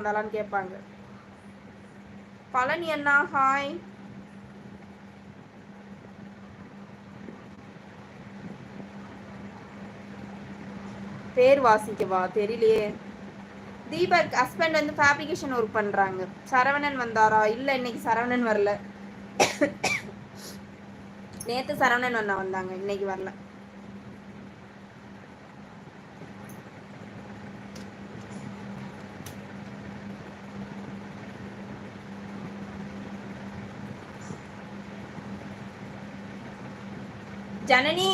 வந்தாலான்னு கேட்பாங்க. பழனி அண்ணா ஹாய். பேர் வாசிக்கவா தெரியலையே. தீபக் ஹஸ்பண்ட் வந்து ஃபேப்ரிகேஷன் ஒர்க் பண்றாங்க. சரவணன் வந்தாரா? இல்ல இன்னைக்கு சரவணன் வரல. நேத்து சரவணன் அண்ணா வந்தாங்க, இன்னைக்கு வரல. ஜனனி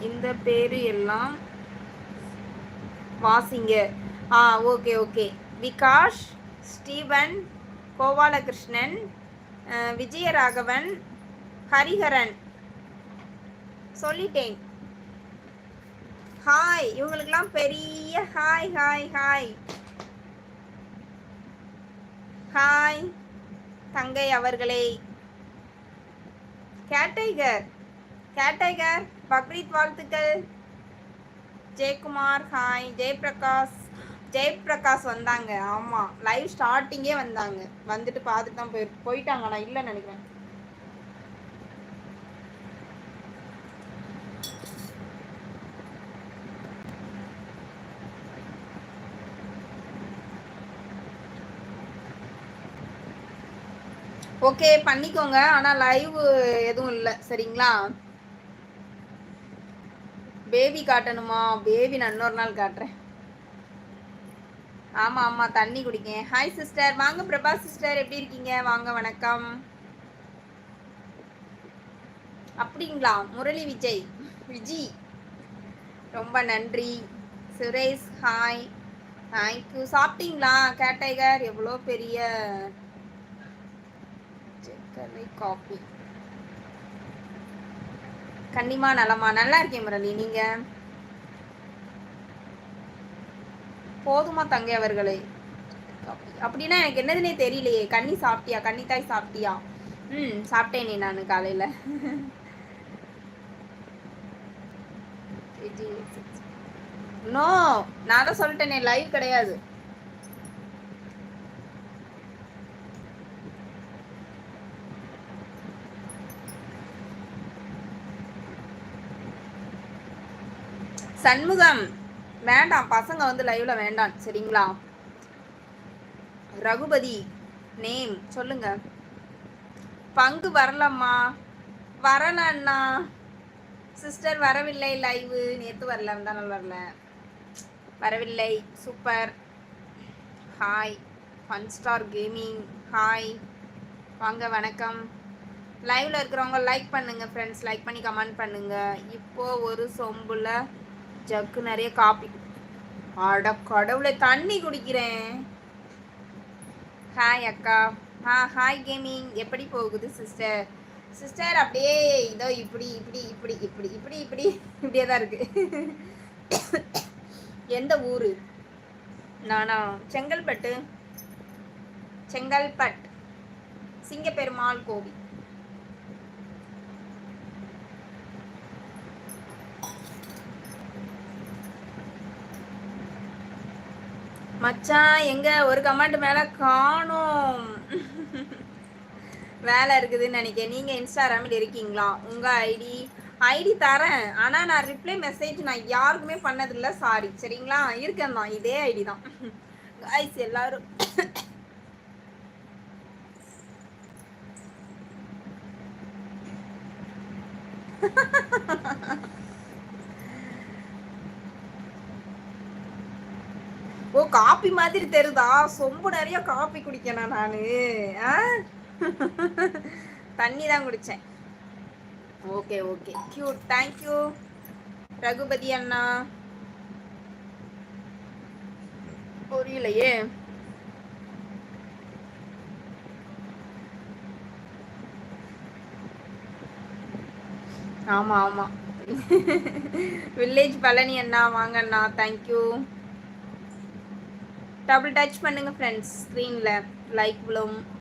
இந்த பேரு எல்லாம் வாசிங்க. Okay okay. Vikash, Steven, Gopalakrishnan, Vijayaraghavan, Hariharan சொல்லிட்டேன். ஹாய். இவங்களுக்கெல்லாம் பெரிய ஹாய் ஹாய் ஹாய் ஹாய். தங்கை அவர்களே. கேட்டைகர் கேட்டைகர் பக்ரீத் வாழ்த்துக்கள். ஜெயக்குமார் ஹாய். ஜெயபிரகாஷ் வந்தாங்க. ஆமாம், லைவ் ஸ்டார்டிங்கே வந்தாங்க. வந்துட்டு பார்த்துட்டு தான் போயிட்டாங்க. நான் இல்லைன்னு நினைக்கிறேன். ஓகே பண்ணிக்கோங்க. ஆனால் லைவ் எதுவும் இல்லை சரிங்களா? பேபி காட்டணுமா? பேபி நான் இன்னொரு நாள் காட்டுறேன். ஆமாம் ஆமாம், தண்ணி குடிக்கேன். ஹாய் சிஸ்டர் வாங்க. பிரபா சிஸ்டர் எப்படி இருக்கீங்க? வாங்க வணக்கம். அப்படிங்களா? முரளி விஜி ரொம்ப நன்றி. சுரேஷ் ஹாய். தேங்க்யூ. சாப்பிட்டீங்களா? கேட்டைகர் எவ்வளோ பெரிய காஃபி. கன்னிமா நலமா? நல்லா இருக்கேன் முரளி. நீங்க போதுமா தங்கை அவர்களே? அப்படின்னா எனக்கு என்னதுன்னே தெரியலையே. கன்னி சாப்பிட்டியா? கன்னித்தாய் சாப்பிட்டியா? சாப்பிட்டேனே நான் காலையில. நோ, நான் தான் சொல்லிட்டேனே லைவ் கிடையாது. சண்முகம் வேண்டாம், பசங்க வந்து லைவ்ல வேண்டாம் சரிங்களா? ரகுபதி நேம் சொல்லுங்க. பங்கு வரலம்மா. வரலண்ணா. சிஸ்டர் வரவில்லை லைவ். நேற்று வரல, வந்தாலும் வரல. வரவில்லை. Super. Hi. Fun star gaming hi. வாங்க வணக்கம். லைவ்ல இருக்கிறவங்க லைக் பண்ணுங்க ஃப்ரெண்ட்ஸ். லைக் பண்ணி கமெண்ட் பண்ணுங்க. இப்போ ஒரு சொம்புல ஜக்கு நிறைய காப்பி. அட கடவுளை, தண்ணி குடிக்கிறேன். ஹாய் அக்கா. Hi gaming. எப்படி போகுது சிஸ்டர்? சிஸ்டர் அப்படியே இதோ இப்படி இப்படி இப்படி இப்படி இப்படி இப்படி இப்படியே தான் இருக்கு. எந்த ஊரு? நானா? செங்கல்பட்டு. சிங்கப்பெருமாள் கோவில். மச்சான் எங்க ஒரு கமெண்ட் மேல காணோம். வேலை இருக்குதுன்னு நினைக்கிறேன். நீங்க இன்ஸ்டாகிராமில் இருக்கீங்களா? உங்க ஐடி தரேன். ஆனா நான் ரிப்ளை மெசேஜ் நான் யாருக்குமே பண்ணதில்லை. சாரி சரிங்களா? இருக்கேன் தான், இதே ஐடி தான். காய்ஸ் எல்லாரும் ஓ காப்பி மாதிரி தெரியுதா? சொம்பு நிறைய காப்பி குடிக்கணும் நானு. தண்ணி தான் குடிச்சேன். Okay okay cute. Thank you Raghupathi அண்ணா. புரியலையே. ஆமா ஆமா. வில்லேஜ் பழனி அண்ணா வாங்க அண்ணா. தேங்க்யூ. டபுள் டச் பண்ணுங்க ஃப்ரெண்ட்ஸ் ஸ்க்ரீனில் லைக் விழும்.